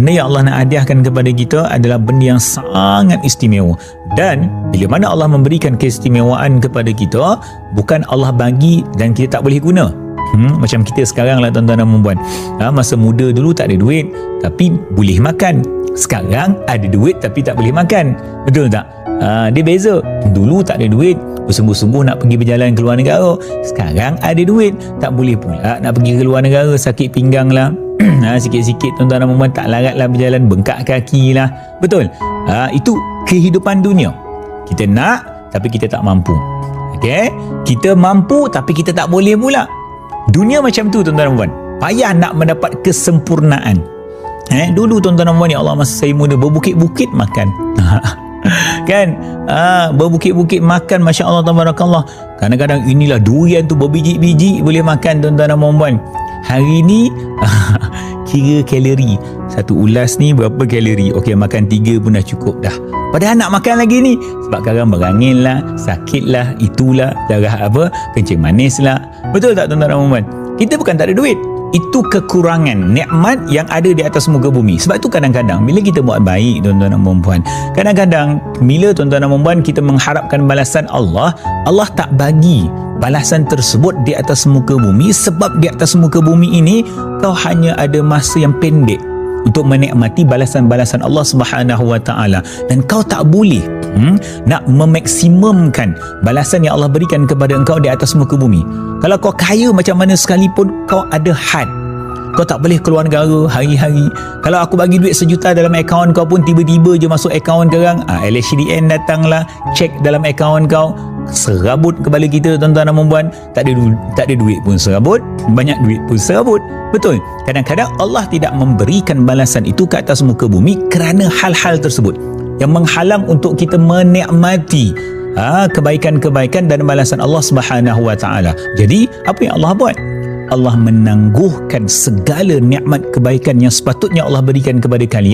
Benda yang Allah nak hadiahkan kepada kita adalah benda yang sangat istimewa. Dan bila mana Allah memberikan keistimewaan kepada kita, bukan Allah bagi dan kita tak boleh guna. Macam kita sekarang lah tuan-tuan dan puan-puan. Masa muda dulu tak ada duit tapi boleh makan. Sekarang ada duit tapi tak boleh makan. Betul tak? Dia beza. Dulu tak ada duit, bersungguh-sungguh nak pergi berjalan ke luar negara. Sekarang ada duit, tak boleh pula nak pergi ke luar negara, sakit pinggang lah. Sikit-sikit tuan-tuan dan puan-puan tak larat lah berjalan, bengkak kaki lah. Betul? Itu kehidupan dunia. Kita nak tapi kita tak mampu. Okay? Kita mampu tapi kita tak boleh pula. Dunia macam tu tuan-tuan dan puan-puan. Payah nak mendapat kesempurnaan. Dulu tuan-tuan dan puan, ya Allah, masa saya muda berbukit-bukit makan. Kan? Berbukit-bukit makan, Masya Allah, tabarakallah. Kadang-kadang inilah durian tu berbiji-biji boleh makan tuan-tuan dan puan-puan. Hari ni kira kalori. Satu ulas ni berapa kalori? Okey, makan 3 pun dah cukup dah. Padahal nak makan lagi ni. Sebab kadang berangin lah, sakit lah, itulah, darah apa, kencing manis lah. Betul tak tuan-tuan dan puan-puan? Kita bukan tak ada duit. Itu kekurangan nikmat yang ada di atas muka bumi. Sebab itu kadang-kadang bila kita buat baik tuan-tuan dan puan-puan, kadang-kadang bila tuan-tuan dan puan-puan kita mengharapkan balasan Allah, Allah tak bagi balasan tersebut di atas muka bumi. Sebab di atas muka bumi ini kau hanya ada masa yang pendek untuk menikmati balasan-balasan Allah Subhanahu wa taala, dan kau tak boleh nak memaksimumkan balasan yang Allah berikan kepada engkau di atas muka bumi. Kalau kau kaya macam mana sekalipun, kau ada had. Kau tak boleh keluar negara hari-hari. Kalau aku bagi duit 1 juta dalam akaun kau pun tiba-tiba je masuk akaun korang, LHDN datanglah, cek dalam akaun kau, serabut kepala kita tuan-tuan dan puan-puan. Tak ada duit pun serabut, banyak duit pun serabut. Betul? Kadang-kadang Allah tidak memberikan balasan itu ke atas muka bumi kerana hal-hal tersebut yang menghalang untuk kita menikmati kebaikan-kebaikan dan balasan Allah Subhanahu wa taala. Jadi, apa yang Allah buat? Allah menangguhkan segala nikmat kebaikan yang sepatutnya Allah berikan kepada kalian